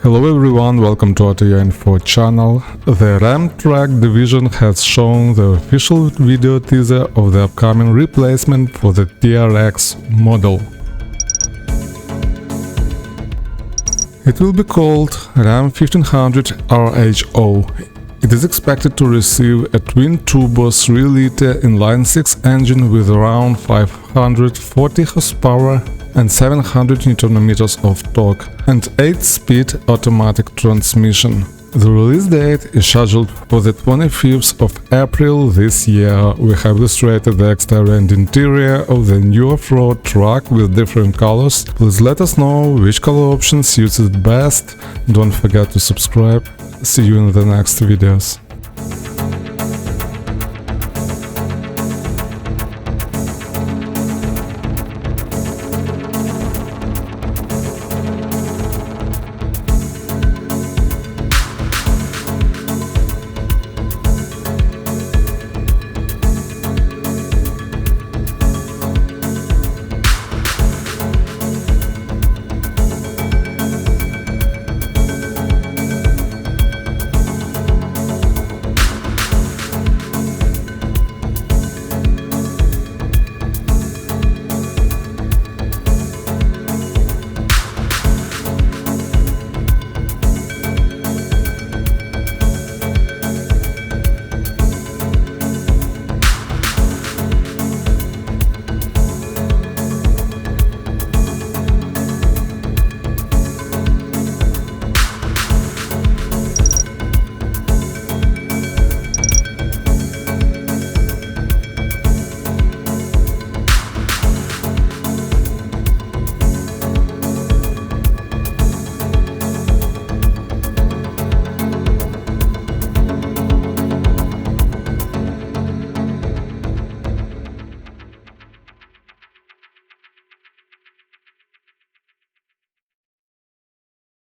Hello everyone, welcome to Auto Info channel. The RAM track division has shown the official video teaser of the upcoming replacement for the TRX model. It will be called RAM 1500 RHO. It is expected to receive a twin-turbo 3-liter inline-6 engine with around 540 horsepower and 700 Nm of torque, and 8-speed automatic transmission. The release date is scheduled for the 25th of April this year. We have illustrated the exterior and interior of the new off-road truck with different colors. Please let us know which color option suits it best. Don't forget to subscribe. See you in the next videos.